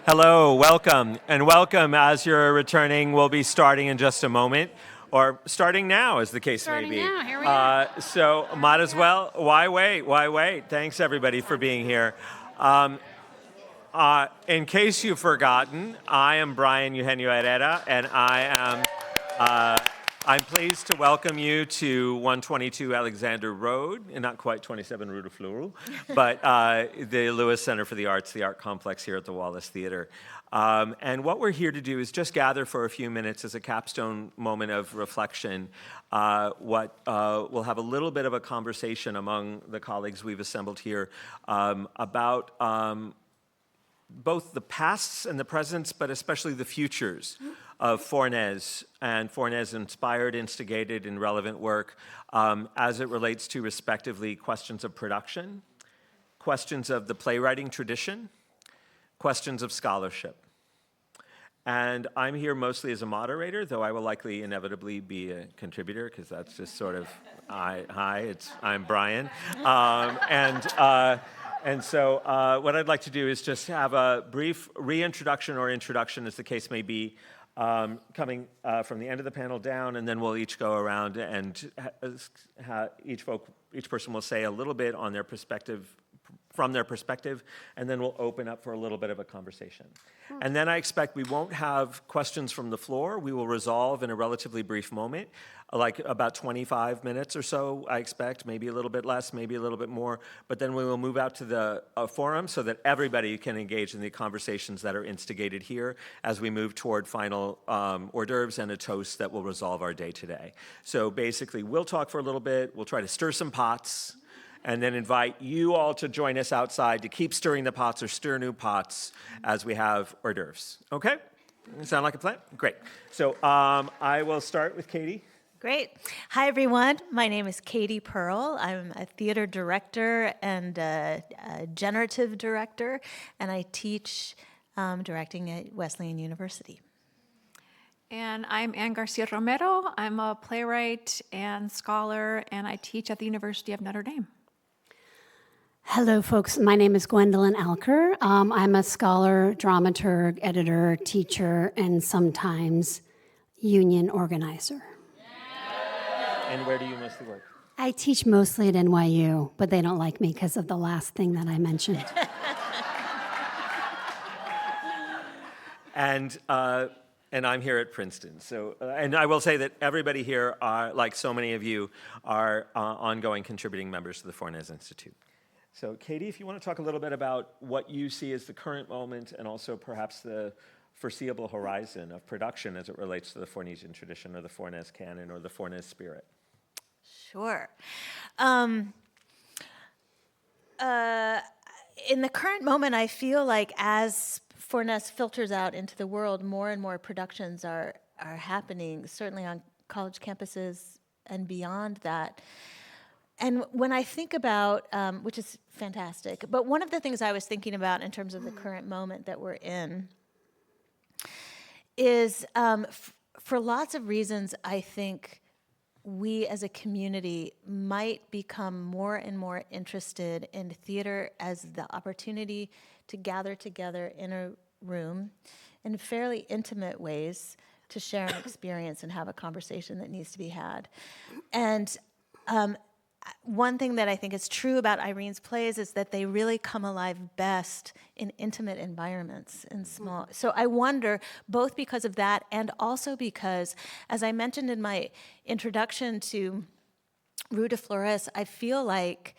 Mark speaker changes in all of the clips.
Speaker 1: Hello, welcome, and welcome as you're returning. We'll be starting in just a moment, or starting now, as the case may be.
Speaker 2: Starting now, here we are.
Speaker 1: So might as well, why wait? Thanks everybody for being here. In case you've forgotten, I am Brian Eugenio Herrera, and I'm pleased to welcome you to 122 Alexander Road, and not quite 27 Rue de Fleury, but the Lewis Center for the Arts, the art complex here at the Wallace Theatre. And what we're here to do is just gather for a few minutes as a capstone moment of reflection. We'll have a little bit of a conversation among the colleagues we've assembled here about both the pasts and the presents, but especially the futures of Fornés and Fornés-inspired, instigated, and relevant work as it relates to, respectively, questions of production, questions of the playwriting tradition, questions of scholarship. And I'm here mostly as a moderator, though I will likely inevitably be a contributor, because that's just sort of, I'm Brian. And so what I'd like to do is just have a brief reintroduction or introduction, as the case may be, coming from the end of the panel down, and then we'll each go around and each person will say a little bit on their perspective, from their perspective, and then we'll open up for a little bit of a conversation. And then I expect we won't have questions from the floor. We will resolve in a relatively brief moment, like about 25 minutes or so, I expect, maybe a little bit less, maybe a little bit more, but then we will move out to the forum so that everybody can engage in the conversations that are instigated here as we move toward final hors d'oeuvres and a toast that will resolve our day today. So basically, we'll talk for a little bit, we'll try to stir some pots, and then invite you all to join us outside to keep stirring the pots or stir new pots as we have hors d'oeuvres. Okay? Sound like a plan? Great. So I will start with Katie.
Speaker 3: Great. Hi, everyone. My name is Katie Pearl. I'm a theater director and a generative director, and I teach directing at Wesleyan University.
Speaker 2: And I'm Ann García-Romero. I'm a playwright and scholar, and I teach at the University of Notre Dame.
Speaker 4: Hello, folks. My name is Gwendolyn Alker. I'm a scholar, dramaturg, editor, teacher, and sometimes union organizer.
Speaker 1: And where do you mostly work?
Speaker 4: I teach mostly at NYU, but they don't like me because of the last thing that I mentioned.
Speaker 1: And I'm here at Princeton. So, and I will say that everybody here, are, like so many of you, are ongoing contributing members to the Fornés Institute. So, Katie, if you want to talk a little bit about what you see as the current moment and also perhaps the foreseeable horizon of production as it relates to the Fornesian tradition or the Fornés canon or the Fornés spirit.
Speaker 3: Sure. In the current moment, I feel like as Fornés filters out into the world, more and more productions are happening, certainly on college campuses and beyond that. And when I think about, which is fantastic, but one of the things I was thinking about in terms of the current moment that we're in is, for lots of reasons, I think we as a community might become more and more interested in theater as the opportunity to gather together in a room in fairly intimate ways to share an experience and have a conversation that needs to be had. And one thing that I think is true about Irene's plays is that they really come alive best in intimate environments, in small. So I wonder, both because of that and also because, as I mentioned in my introduction to Rue de Fleury, I feel like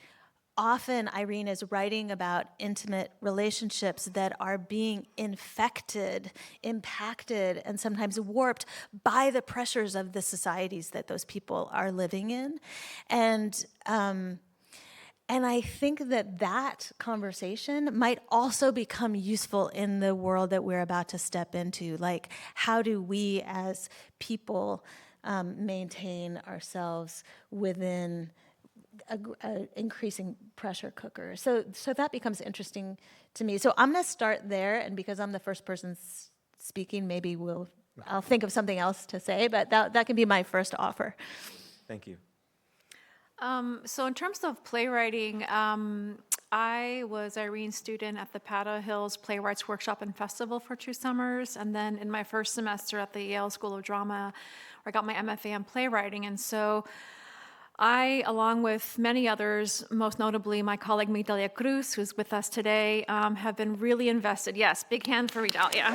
Speaker 3: often Irene is writing about intimate relationships that are being infected, impacted, and sometimes warped by the pressures of the societies that those people are living in. And I think that conversation might also become useful in the world that we're about to step into. Like, how do we as people maintain ourselves within a increasing pressure cooker? So that becomes interesting to me. So I'm going to start there, and because I'm the first person speaking, maybe I'll think of something else to say, but that can be my first offer.
Speaker 1: Thank you.
Speaker 2: So in terms of playwriting, I was Irene's student at the Patta Hills Playwrights Workshop and Festival for 2 summers, and then in my first semester at the Yale School of Drama, where I got my MFA in playwriting. And so I, along with many others, most notably my colleague Migdalia Cruz, who's with us today, have been really invested. Yes, big hand for Migdalia.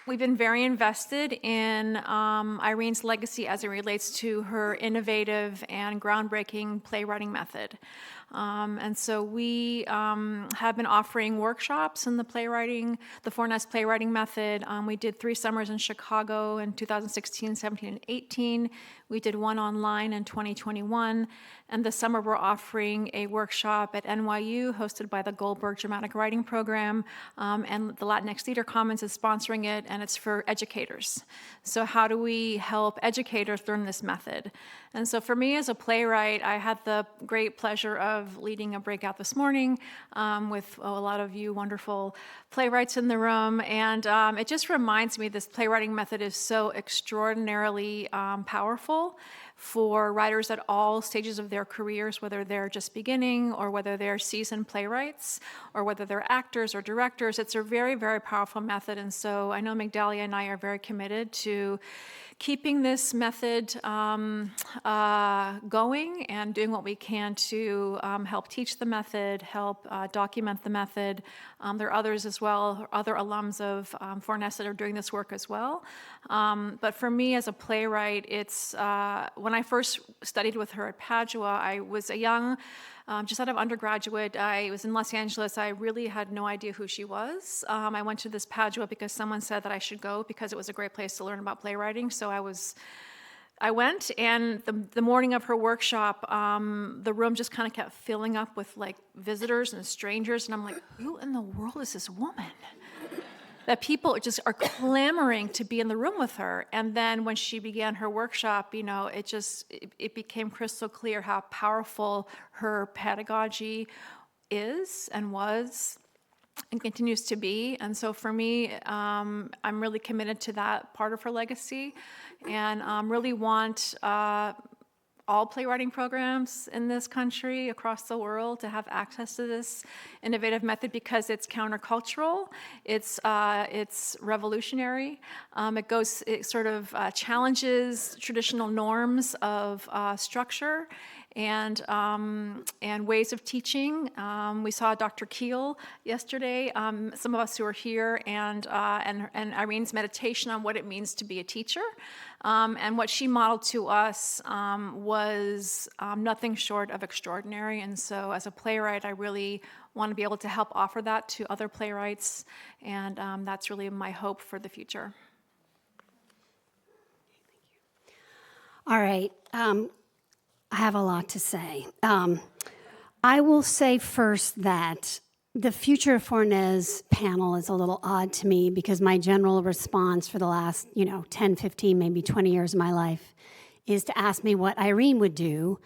Speaker 2: We've been very invested in Irene's legacy as it relates to her innovative and groundbreaking playwriting method. And so we have been offering workshops in the Fornés playwriting method. We did 3 summers in Chicago in 2016, 17, and 18. We did 1 online in 2021. And this summer we're offering a workshop at NYU hosted by the Goldberg Dramatic Writing Program, and the Latinx Theatre Commons is sponsoring it, and it's for educators. So how do we help educators learn this method? And so for me as a playwright, I had the great pleasure of leading a breakout this morning with a lot of you wonderful playwrights in the room, and it just reminds me this playwriting method is so extraordinarily powerful for writers at all stages of their careers, whether they're just beginning or whether they're seasoned playwrights or whether they're actors or directors. It's a very, very powerful method. And so I know Migdalia and I are very committed to keeping this method going and doing what we can to help teach the method, help document the method. There are others as well, other alums of Fornés that are doing this work as well. But for me as a playwright, it's when I first studied with her at Padua, I was a young, just out of undergraduate. I was in Los Angeles. I really had no idea who she was. I went to this Padua because someone said that I should go because it was a great place to learn about playwriting. So I went, and the morning of her workshop, the room just kind of kept filling up with like visitors and strangers, and I'm like, who in the world is this woman? That people just are clamoring to be in the room with her. And then when she began her workshop, you know, it became crystal clear how powerful her pedagogy is and was and continues to be. And so for me, I'm really committed to that part of her legacy, and really want all playwriting programs in this country, across the world, to have access to this innovative method because it's countercultural, it's revolutionary, it sort of challenges traditional norms of structure and ways of teaching. We saw Dr. Keel yesterday, some of us who are here, and Irene's meditation on what it means to be a teacher. And what she modeled to us was nothing short of extraordinary. And so as a playwright, I really want to be able to help offer that to other playwrights. And that's really my hope for the future.
Speaker 4: All right. I have a lot to say. I will say first that the Future of Fornés panel is a little odd to me because my general response for the last, 10, 15, maybe 20 years of my life is to ask me what Irene would do.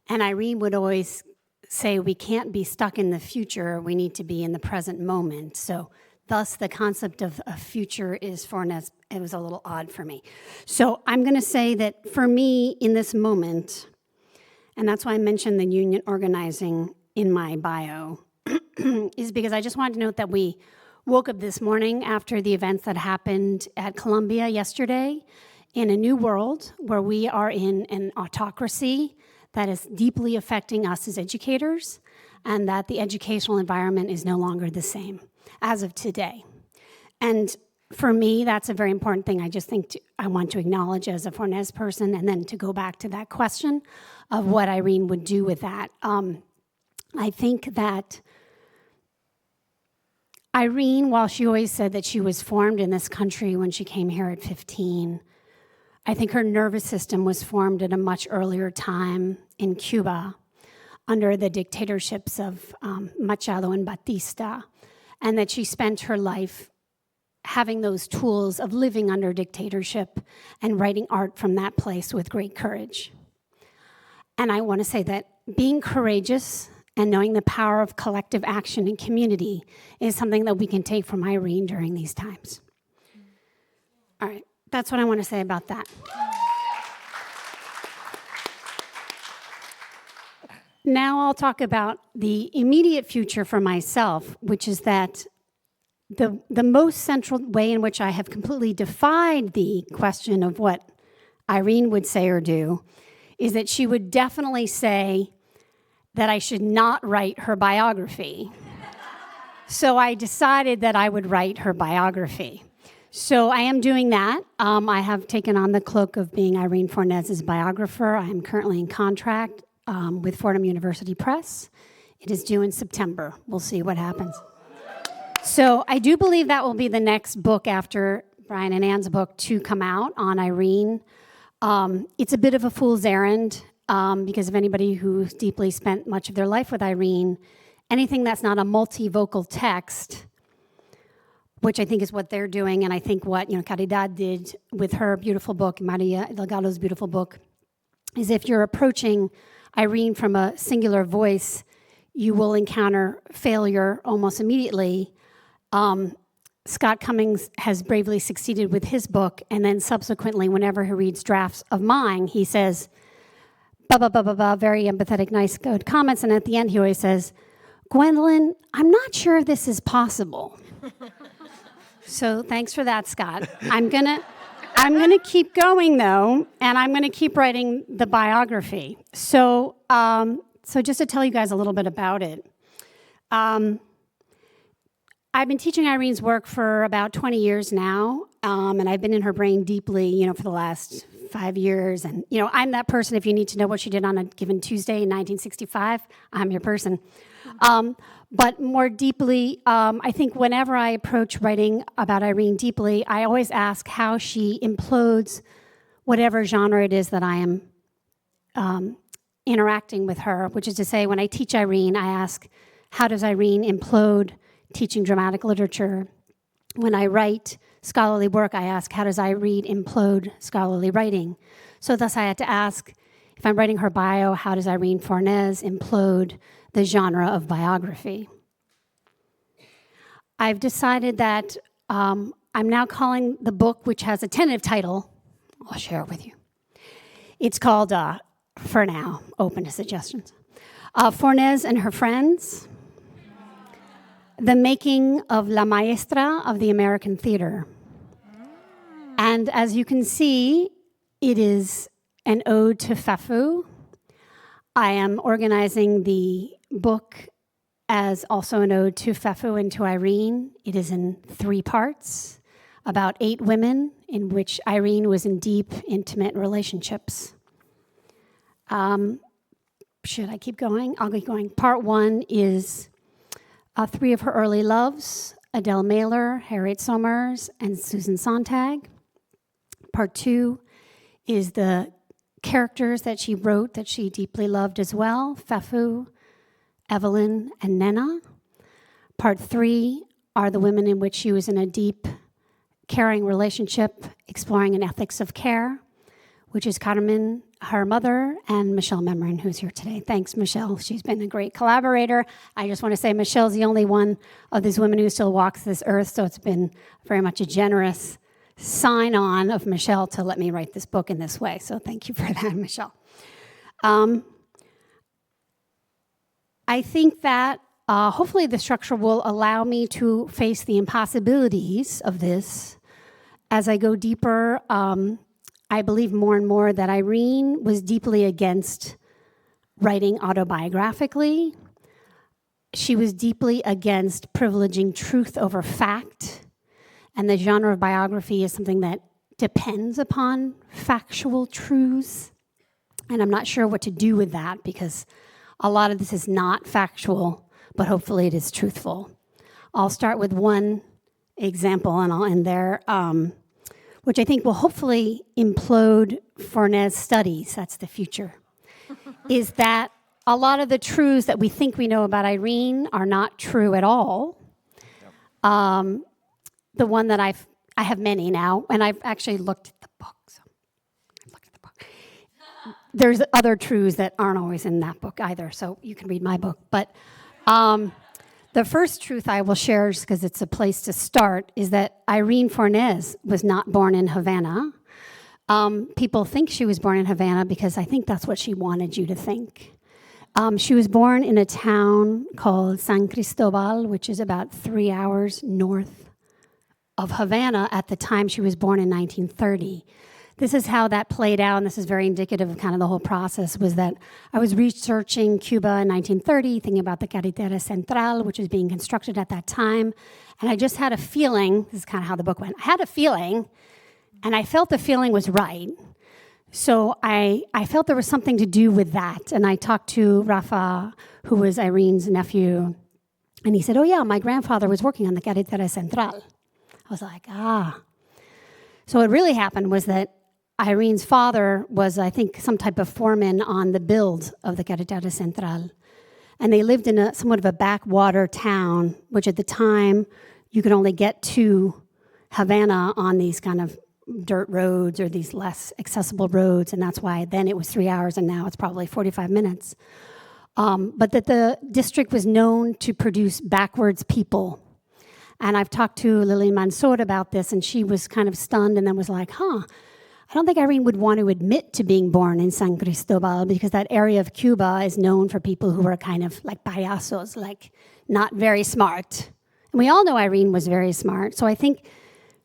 Speaker 4: And Irene would always say, we can't be stuck in the future, we need to be in the present moment. So thus the concept of a future is Fornés, it was a little odd for me. So I'm gonna say that for me in this moment, and that's why I mentioned the union organizing in my bio, is because I just wanted to note that we woke up this morning after the events that happened at Columbia yesterday in a new world where we are in an autocracy that is deeply affecting us as educators, and that the educational environment is no longer the same as of today. And for me, that's a very important thing. I just think I want to acknowledge as a Fornés person, and then to go back to that question of what Irene would do with that. I think that Irene, while she always said that she was formed in this country when she came here at 15, I think her nervous system was formed at a much earlier time in Cuba under the dictatorships of Machado and Batista, and that she spent her life having those tools of living under dictatorship and writing art from that place with great courage. And I want to say that being courageous and knowing the power of collective action and community is something that we can take from Irene during these times. All right, that's what I want to say about that. now I'll talk about the immediate future for myself, which is that the most central way in which I have completely defied the question of what Irene would say or do is that she would definitely say that I should not write her biography. So I decided that I would write her biography. So I am doing that. I have taken on the cloak of being Irene Fornés' biographer. I am currently in contract with Fordham University Press. It is due in September. We'll see what happens. So I do believe that will be the next book after Brian and Ann's book to come out on Irene. It's a bit of a fool's errand because of anybody who's deeply spent much of their life with Irene. Anything that's not a multivocal text, which I think is what they're doing, and I think what Caridad did with her beautiful book, Maria Delgado's beautiful book, is if you're approaching Irene from a singular voice, you will encounter failure almost immediately. Scott Cummings has bravely succeeded with his book, and then subsequently, whenever he reads drafts of mine, he says, blah, blah, blah, blah, blah, very empathetic, nice, good comments, and at the end he always says, Gwendolyn, I'm not sure this is possible. So thanks for that, Scott. I'm gonna keep going though, and I'm gonna keep writing the biography. So just to tell you guys a little bit about it. I've been teaching Irene's work for about 20 years now, and I've been in her brain deeply, for the last 5 years. And, I'm that person, if you need to know what she did on a given Tuesday in 1965, I'm your person. But more deeply, I think whenever I approach writing about Irene deeply, I always ask how she implodes whatever genre it is that I am interacting with her, which is to say, when I teach Irene, I ask, how does Irene implode teaching dramatic literature? When I write scholarly work, I ask, how does Irene implode scholarly writing? So thus I had to ask, if I'm writing her bio, how does Irene Fornés implode the genre of biography? I've decided that I'm now calling the book, which has a tentative title, I'll share it with you. It's called, for now, open to suggestions, Fornés and Her Friends, The Making of La Maestra of the American Theater. And as you can see, it is an ode to Fafu. I am organizing the book as also an ode to Fafu and to Irene. It is in 3 parts, about 8 women in which Irene was in deep, intimate relationships. Should I keep going? I'll keep going. Part 1 is 3 of her early loves, Adele Mailer, Harriet Somers, and Susan Sontag. Part 2 is the characters that she wrote that she deeply loved as well, Fafu, Evelyn, and Nena. Part 3 are the women in which she was in a deep, caring relationship, exploring an ethics of care, which is Carmen, her mother, and Michelle Memrin, who's here today. Thanks, Michelle. She's been a great collaborator. I just want to say Michelle's the only one of these women who still walks this earth, so it's been very much a generous sign-on of Michelle to let me write this book in this way. So thank you for that, Michelle. I think that hopefully the structure will allow me to face the impossibilities of this as I go deeper. I believe more and more that Irene was deeply against writing autobiographically. She was deeply against privileging truth over fact. And the genre of biography is something that depends upon factual truths. And I'm not sure what to do with that because a lot of this is not factual, but hopefully it is truthful. I'll start with one example and I'll end there, which I think will hopefully implode Fornés studies, that's the future, is that a lot of the truths that we think we know about Irene are not true at all. Yep. The one that I have many now, and I've actually looked at the book. So I've looked at the book. There's other truths that aren't always in that book either, so you can read my book. But the first truth I will share, just because it's a place to start, is that Irene Fornés was not born in Havana. People think she was born in Havana because I think that's what she wanted you to think. She was born in a town called San Cristobal, which is about 3 hours north of Havana at the time she was born in 1930. This is how that played out, and this is very indicative of kind of the whole process, was that I was researching Cuba in 1930, thinking about the Carretera Central, which was being constructed at that time, and I just had a feeling, this is kind of how the book went, I had a feeling, and I felt the feeling was right. So I felt there was something to do with that, and I talked to Rafa, who was Irene's nephew, and he said, oh yeah, my grandfather was working on the Carretera Central. I was like, ah. So what really happened was that Irene's father was, I think, some type of foreman on the build of the Carretera Central. And they lived in somewhat of a backwater town, which at the time, you could only get to Havana on these kind of dirt roads or these less accessible roads, and that's why then it was 3 hours, and now it's probably 45 minutes. But that the district was known to produce backwards people. And I've talked to Lilian Mansour about this, and she was kind of stunned and then was like, I don't think Irene would want to admit to being born in San Cristobal because that area of Cuba is known for people who are kind of like payasos, like not very smart. And we all know Irene was very smart. So I think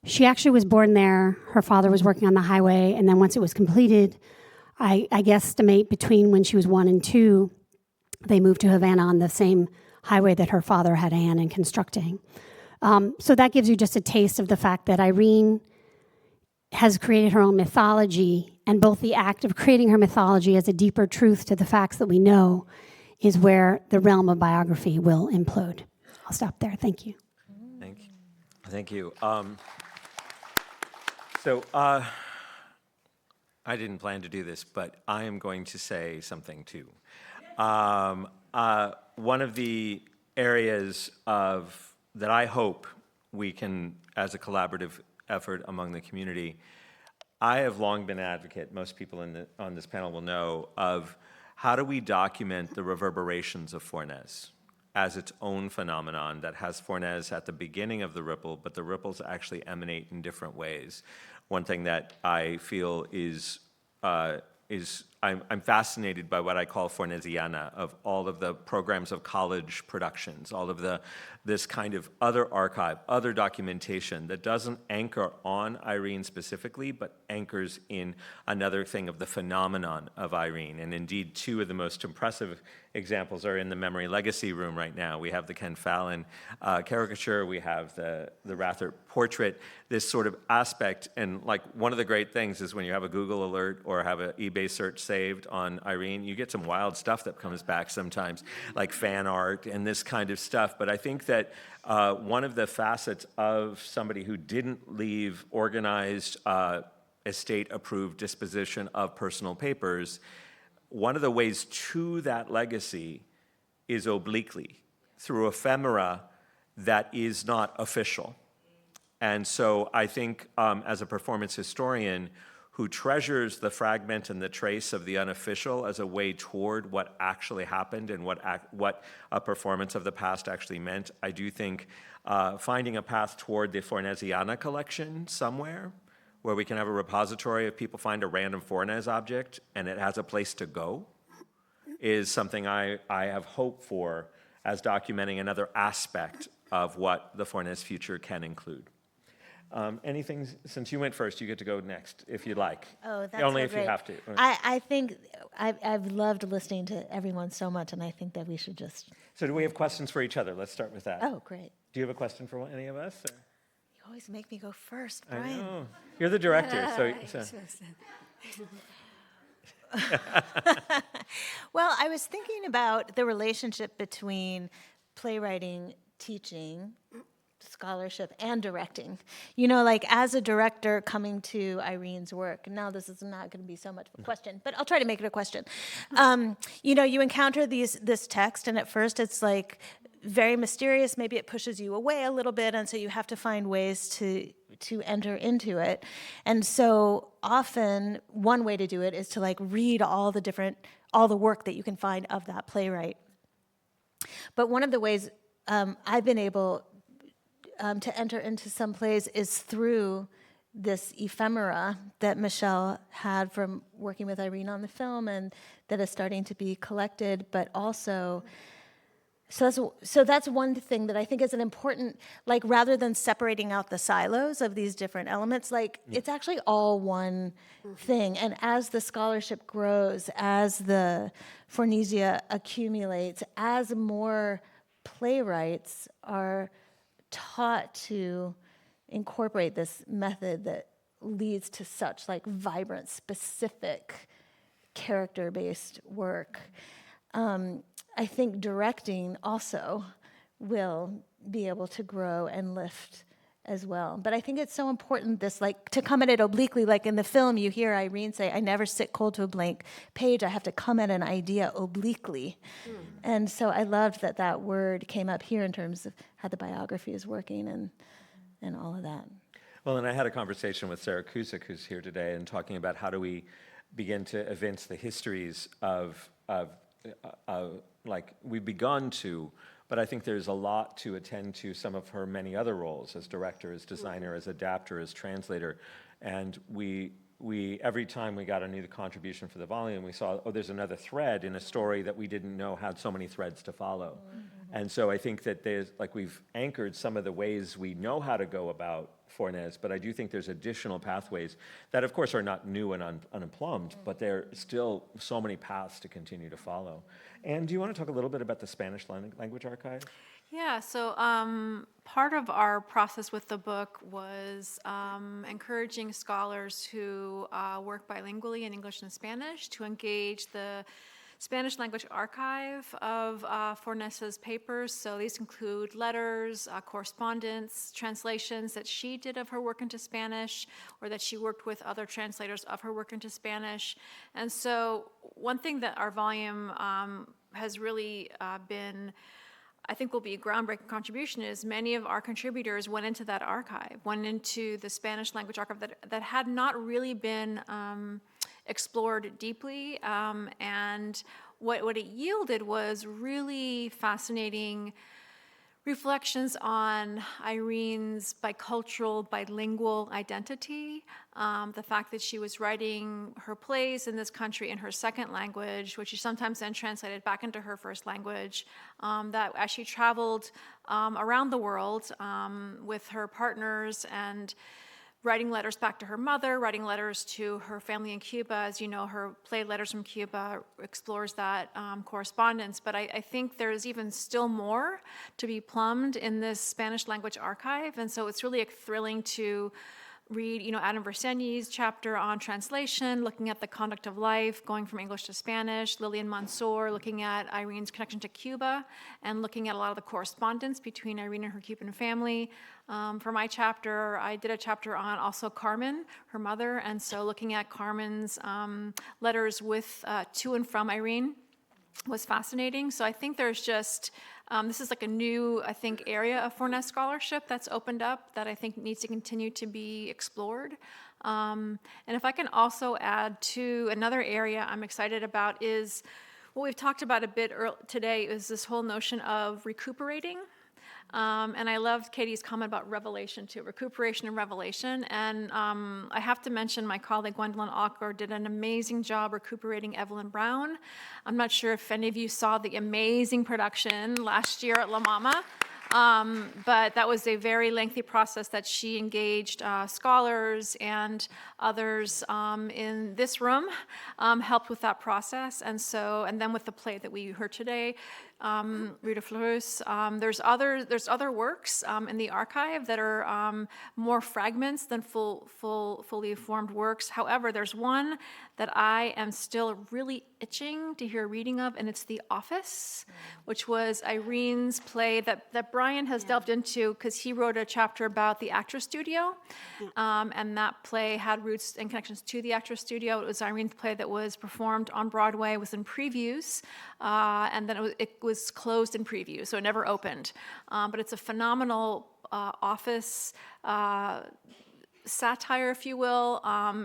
Speaker 4: she actually was born there. Her father was working on the highway. And then once it was completed, I guesstimate between when she was 1 and 2, they moved to Havana on the same highway that her father had a hand in constructing. So that gives you just a taste of the fact that Irene has created her own mythology, and both the act of creating her mythology as a deeper truth to the facts that we know is where the realm of biography will implode. I'll stop there. Thank you.
Speaker 1: Thank you. So I didn't plan to do this, but I am going to say something too. One of the areas that I hope we can, as a collaborative effort among the community, I have long been an advocate, most people on this panel will know, of how do we document the reverberations of Fornés as its own phenomenon that has Fornés at the beginning of the ripple, but the ripples actually emanate in different ways. One thing that I feel is I'm fascinated by what I call Fornésiana, of all of the programs of college productions, all of this kind of other archive, other documentation that doesn't anchor on Irene specifically, but anchors in another thing of the phenomenon of Irene. And indeed, 2 of the most impressive examples are in the Memory Legacy room right now. We have the Ken Fallon caricature, we have the Rathert portrait, this sort of aspect. And like one of the great things is when you have a Google alert or have an eBay search saved on Irene, you get some wild stuff that comes back sometimes, like fan art and this kind of stuff. But I think that one of the facets of somebody who didn't leave organized, estate-approved disposition of personal papers, one of the ways to that legacy is obliquely, through ephemera that is not official. And so I think as a performance historian who treasures the fragment and the trace of the unofficial as a way toward what actually happened and what a performance of the past actually meant, I do think finding a path toward the Fornésiana collection somewhere, where we can have a repository if people find a random Fornés object and it has a place to go, is something I have hope for as documenting another aspect of what the Fornés future can include. Anything, since you went first, you get to go next, if you'd like.
Speaker 3: Oh, that's
Speaker 1: Only
Speaker 3: so
Speaker 1: if
Speaker 3: great.
Speaker 1: you have to.
Speaker 3: I think I've loved listening to everyone so much, and I think that we should just...
Speaker 1: So do we have questions for each other? Let's start with that.
Speaker 3: Oh, great.
Speaker 1: Do you have a question for any of us? Or?
Speaker 3: You always make me go first,
Speaker 1: I
Speaker 3: Brian.
Speaker 1: know. You're the director, so.
Speaker 3: Well, I was thinking about the relationship between playwriting, teaching, scholarship, and directing. You know, like as a director coming to Irene's work, now this is not going to be so much of a question, but I'll try to make it a question. You know, you encounter this text, and at first it's like very mysterious. Maybe it pushes you away a little bit, and so you have to find ways to enter into it. And so often one way to do it is to like read all the work that you can find of that playwright. But one of the ways I've been able to enter into some plays is through this ephemera that Michelle had from working with Irene on the film, and that is starting to be collected, but also, so that's one thing that I think is an important, like, rather than separating out the silos of these different elements, like, it's actually all one thing. And as the scholarship grows, as the Fornesia accumulates, as more playwrights are taught to incorporate this method that leads to such like vibrant, specific, character-based work, I think directing also will be able to grow and lift as well. But I think it's so important, this, like, to come at it obliquely. Like in the film, you hear Irene say, I never sit cold to a blank page. I have to come at an idea obliquely. And so I loved that that word came up here in terms of how the biography is working and all of that.
Speaker 1: Well, and I had a conversation with Sarah Cusick, who's here today, and talking about how do we begin to evince the histories of like, we've begun to, but I think there's a lot to attend to some of her many other roles as director, as designer, as adapter, as translator. And we every time we got a new contribution for the volume, we saw, oh, there's another thread in a story that we didn't know had so many threads to follow. And so I think that there's, like, we've anchored some of the ways we know how to go about Fornés, but I do think there's additional pathways that, of course, are not new and unplumbed, but there are still so many paths to continue to follow. And do you want to talk a little bit about the Spanish language archive?
Speaker 2: Yeah, so part of our process with the book was encouraging scholars who work bilingually in English and Spanish to engage the Spanish language archive of Fornés's papers. So these include letters, correspondence, translations that she did of her work into Spanish, or that she worked with other translators of her work into Spanish. And so one thing that our volume has really been, I think, will be a groundbreaking contribution is many of our contributors went into that archive, went into the Spanish language archive that had not really been explored deeply, and what it yielded was really fascinating reflections on Irene's bicultural, bilingual identity, the fact that she was writing her plays in this country in her second language, which she sometimes then translated back into her first language, that as she traveled around the world with her partners and writing letters back to her mother, writing letters to her family in Cuba. As you know, her play Letters from Cuba explores that correspondence. But I think there's even still more to be plumbed in this Spanish language archive. And so it's really thrilling to read, Adam Versenyi's chapter on translation, looking at the conduct of life, going from English to Spanish, Lillian Mansour looking at Irene's connection to Cuba, and looking at a lot of the correspondence between Irene and her Cuban family. For my chapter, I did a chapter on also Carmen, her mother, and so looking at Carmen's letters with to and from Irene was fascinating. So I think there's just, this is like a new, I think, area of Fornés scholarship that's opened up that I think needs to continue to be explored. And if I can also add to another area I'm excited about is what we've talked about a bit today is this whole notion of recuperating. And I loved Katie's comment about revelation too, recuperation and revelation. And I have to mention my colleague Gwendolyn Alker did an amazing job recuperating Evelyn Brown. I'm not sure if any of you saw the amazing production last year at La Mama. But that was a very lengthy process that she engaged scholars and others in this room, helped with that process. And then with the play that we heard today, Rue de Fleurs, there's other works in the archive that are more fragments than fully formed works. However, there's one that I am still really itching to hear a reading of, and it's The Office, which was Irene's play that Brian has delved into because he wrote a chapter about the Actors Studio, and that play had roots and connections to the Actors Studio. It was Irene's play that was performed on Broadway, was in previews, and then it was closed in preview, so it never opened. But it's a phenomenal office satire, if you will,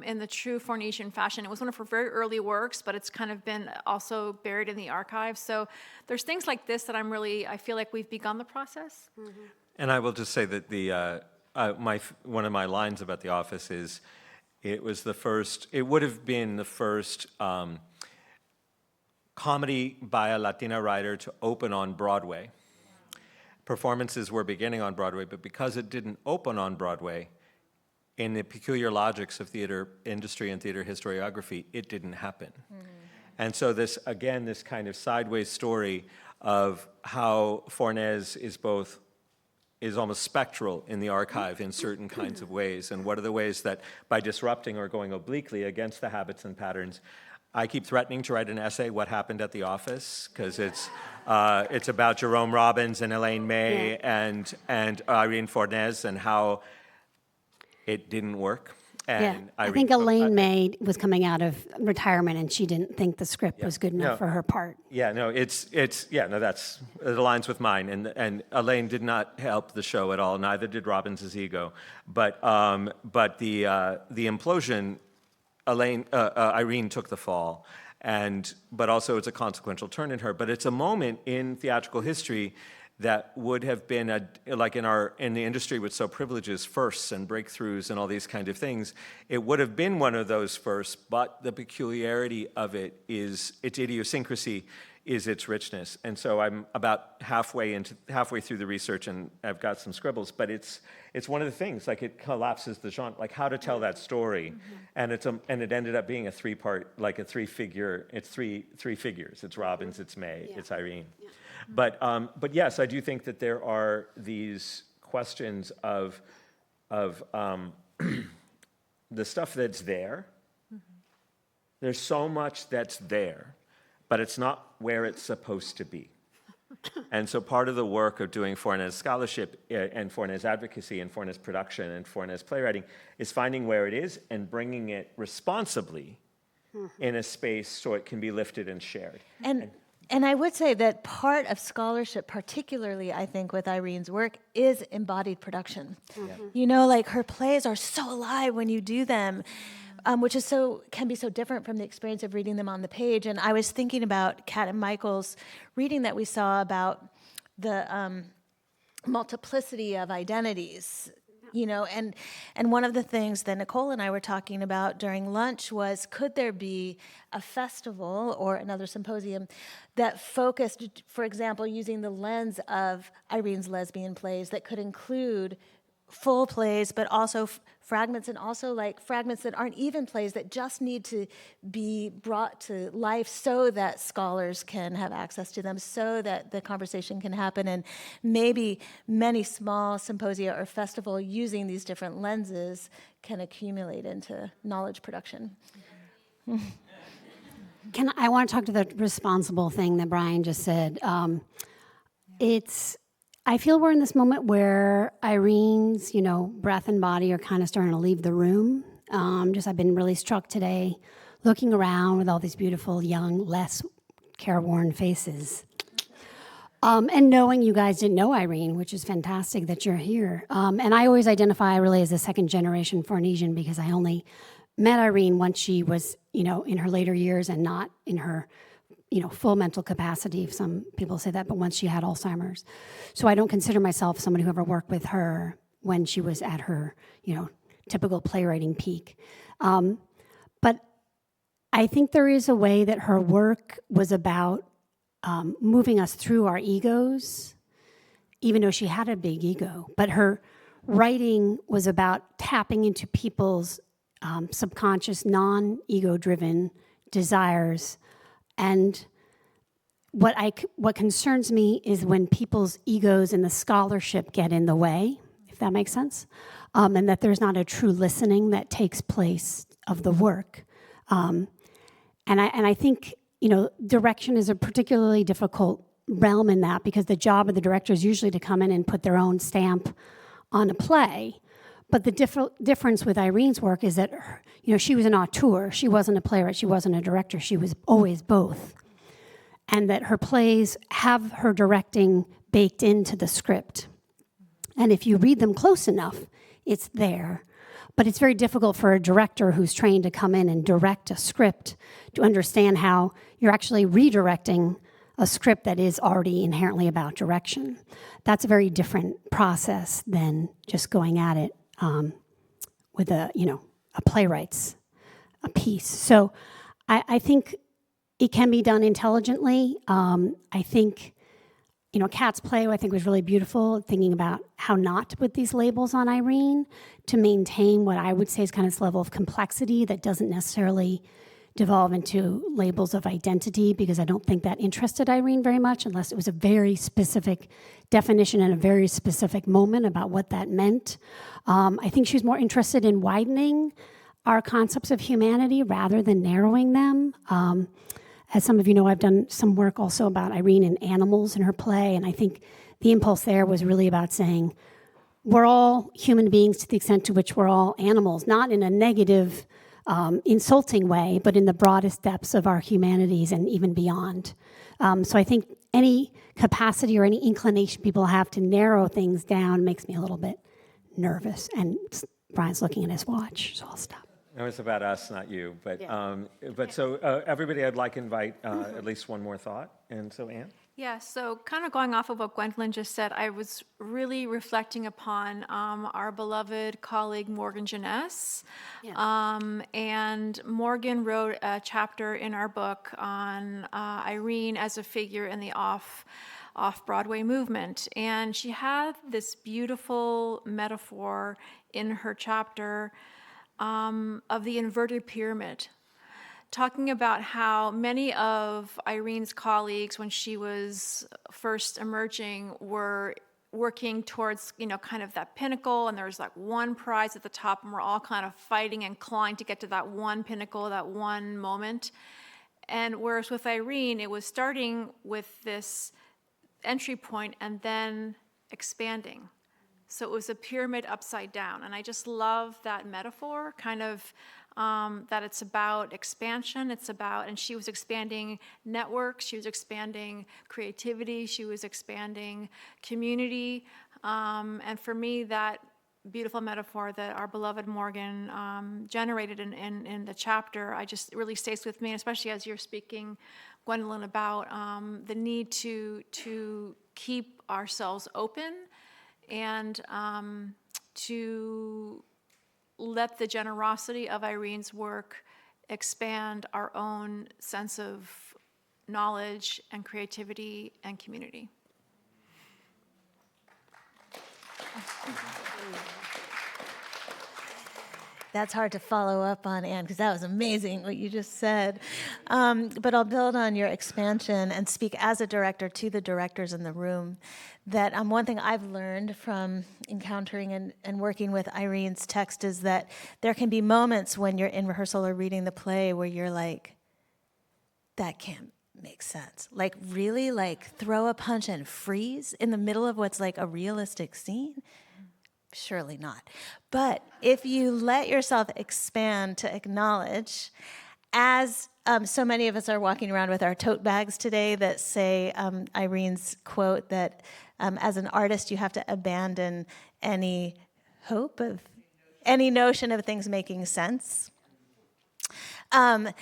Speaker 2: in the true Fornesian fashion. It was one of her very early works, but it's kind of been also buried in the archive. So there's things like this that I feel like we've begun the process.
Speaker 1: And I will just say that one of my lines about The Office is, it would have been the first comedy by a Latina writer to open on Broadway. Performances were beginning on Broadway, but because it didn't open on Broadway, in the peculiar logics of theater industry and theater historiography, it didn't happen. And so this kind of sideways story of how Fornés is almost spectral in the archive in certain kinds of ways, and what are the ways that by disrupting or going obliquely against the habits and patterns. I keep threatening to write an essay, What Happened at the Office, because it's about Jerome Robbins and Elaine May and Irene Fornés and how it didn't work. And
Speaker 4: I think Elaine May was coming out of retirement, and she didn't think the script was good enough for her part.
Speaker 1: Yeah, no, it aligns with mine. And Elaine did not help the show at all. Neither did Robbins' ego. But the implosion, Irene took the fall, but also it's a consequential turn in her. But it's a moment in theatrical history that would have been in the industry with so privileges, firsts and breakthroughs and all these kind of things. It would have been one of those firsts, but the peculiarity of it is its idiosyncrasy, is its richness. And so I'm about halfway through the research, and I've got some scribbles. But it's one of the things, like it collapses the genre, like how to tell that story, and it ended up being a three-part, like a three-figure. It's three figures. It's Robbins, it's May, it's Irene. Yeah. But yes, I do think that there are these questions of the stuff that's there. There's so much that's there, but it's not where it's supposed to be. And so part of the work of doing Fornés scholarship and Fornés advocacy and Fornés production and Fornés playwriting is finding where it is and bringing it responsibly in a space so it can be lifted and shared.
Speaker 3: And I would say that part of scholarship, particularly I think with Irene's work, is embodied production. You know, like her plays are so alive when you do them, which can be so different from the experience of reading them on the page. And I was thinking about Kat and Michael's reading that we saw about the multiplicity of identities. You know, and one of the things that Nicole and I were talking about during lunch was, could there be a festival or another symposium that focused, for example, using the lens of Irene's lesbian plays, that could include full plays, but also fragments, and also like fragments that aren't even plays, that just need to be brought to life so that scholars can have access to them, so that the conversation can happen, and maybe many small symposia or festival using these different lenses can accumulate into knowledge production.
Speaker 4: I want to talk to the responsible thing that Brian just said. I feel we're in this moment where Irene's, breath and body are kind of starting to leave the room. I've been really struck today looking around with all these beautiful, young, less careworn faces. And knowing you guys didn't know Irene, which is fantastic that you're here. And I always identify really as a second-generation Fornesian because I only met Irene once she was, in her later years and not in her full mental capacity. Some people say that, but once she had Alzheimer's. So I don't consider myself somebody who ever worked with her when she was at her, typical playwriting peak. But I think there is a way that her work was about moving us through our egos, even though she had a big ego. But her writing was about tapping into people's subconscious, non-ego-driven desires. And what concerns me is when people's egos and the scholarship get in the way, if that makes sense, and that there's not a true listening that takes place of the work. And I think, direction is a particularly difficult realm in that, because the job of the director is usually to come in and put their own stamp on a play. But the difference with Irene's work is that, she was an auteur. She wasn't a playwright. She wasn't a director. She was always both. And that her plays have her directing baked into the script. And if you read them close enough, it's there. But it's very difficult for a director who's trained to come in and direct a script to understand how you're actually redirecting a script that is already inherently about direction. That's a very different process than just going at it with a playwright's a piece. So I think it can be done intelligently. I think, Kat's play, I think, was really beautiful, thinking about how not to put these labels on Irene to maintain what I would say is kind of this level of complexity that doesn't necessarily devolve into labels of identity, because I don't think that interested Irene very much unless it was a very specific definition and a very specific moment about what that meant. I think she was more interested in widening our concepts of humanity rather than narrowing them. As some of you know, I've done some work also about Irene and animals in her play, and I think the impulse there was really about saying we're all human beings to the extent to which we're all animals, not in a negative, insulting way, but in the broadest depths of our humanities and even beyond. So I think any capacity or any inclination people have to narrow things down makes me a little bit nervous. And Brian's looking at his watch, so I'll stop.
Speaker 1: It was about us, not you. But so everybody, I'd like to invite at least one more thought. And so, Anne?
Speaker 2: Yeah, so kind of going off of what Gwendolyn just said, I was really reflecting upon our beloved colleague Morgan Jeunesse. And Morgan wrote a chapter in our book on Irene as a figure in the off-Broadway movement. And she had this beautiful metaphor in her chapter of the inverted pyramid, talking about how many of Irene's colleagues, when she was first emerging, were working towards, kind of that pinnacle, and there was like one prize at the top, and we're all kind of fighting and clawing to get to that one pinnacle, that one moment. And whereas with Irene, it was starting with this entry point and then expanding. So it was a pyramid upside down. And I just love that metaphor, kind of that it's about expansion. And she was expanding networks, she was expanding creativity, she was expanding community. And for me, that beautiful metaphor that our beloved Morgan generated in the chapter, it really stays with me, especially as you're speaking, Gwendolyn, about the need to keep ourselves open and to let the generosity of Irene's work expand our own sense of knowledge and creativity and community.
Speaker 3: That's hard to follow up on, Anne, because that was amazing what you just said. But I'll build on your expansion and speak as a director to the directors in the room that one thing I've learned from encountering and working with Irene's text is that there can be moments when you're in rehearsal or reading the play where you're like, that can't make sense. Like, really? Like, throw a punch and freeze in the middle of what's like a realistic scene? Surely not. But if you let yourself expand to acknowledge, as so many of us are walking around with our tote bags today that say Irene's quote that as an artist you have to abandon any hope of any notion of things making sense. That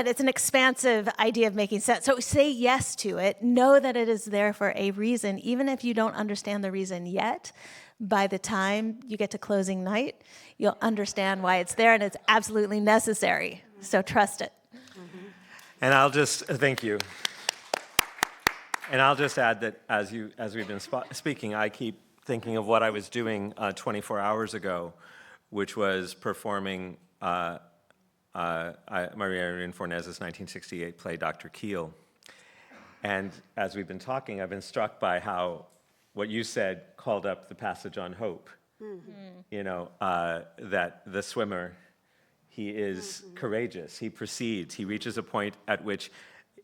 Speaker 3: it's an expansive idea of making sense. So say yes to it. Know that it is there for a reason, even if you don't understand the reason yet. By the time you get to closing night, you'll understand why it's there, and it's absolutely necessary. So trust it.
Speaker 1: And I'll just thank you. And I'll just add that as we've been speaking, I keep thinking of what I was doing 24 hours ago, which was performing María Irene Fornés' 1968 play, Dr. Keel. And as we've been talking, I've been struck by how what you said called up the passage on hope. That the swimmer, he is courageous, he proceeds, he reaches a point at which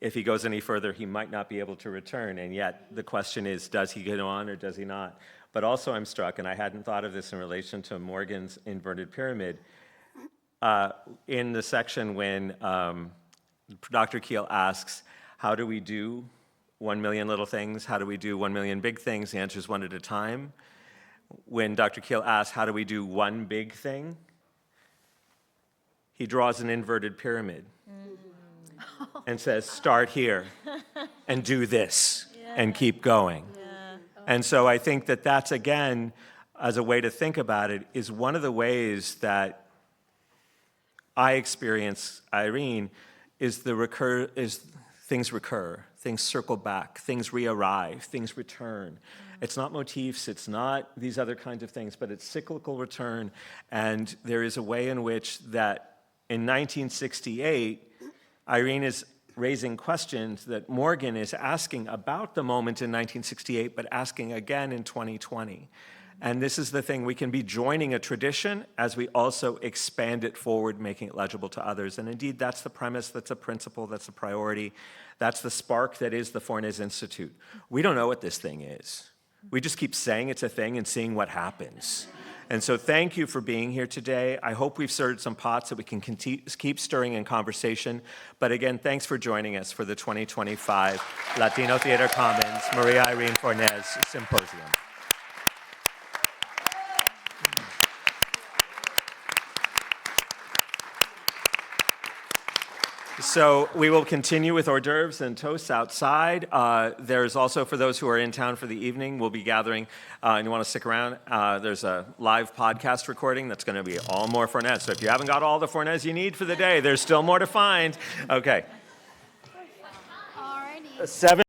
Speaker 1: if he goes any further, he might not be able to return. And yet the question is, does he get on or does he not? But also I'm struck, and I hadn't thought of this in relation to Morgan's inverted pyramid, in the section when Dr. Keel asks, how do we do 1 million little things? How do we do 1 million big things? The answer is one at a time. When Dr. Keel asks, how do we do one big thing? He draws an inverted pyramid and says, start here. and do this and keep going. And so I think that that's, again, as a way to think about it, is one of the ways that I experience Irene is things recur, things circle back, things re-arrive, things return. It's not motifs, it's not these other kinds of things, but it's cyclical return. And there is a way in which that in 1968, Irene is raising questions that Morgan is asking about the moment in 1968, but asking again in 2020. And this is the thing, we can be joining a tradition as we also expand it forward, making it legible to others. And indeed, that's the premise, that's a principle, that's a priority. That's the spark that is the Fornés Institute. We don't know what this thing is. We just keep saying it's a thing and seeing what happens. And so thank you for being here today. I hope we've stirred some pots that we can keep stirring in conversation. But again, thanks for joining us for the 2025 Latino Theatre Commons María Irene Fornés Symposium. So we will continue with hors d'oeuvres and toasts outside. There's also, for those who are in town for the evening, we'll be gathering, and you want to stick around, there's a live podcast recording that's going to be all more Fornés. So if you haven't got all the Fornés you need for the day, there's still more to find. Okay.
Speaker 4: Alrighty.
Speaker 1: 7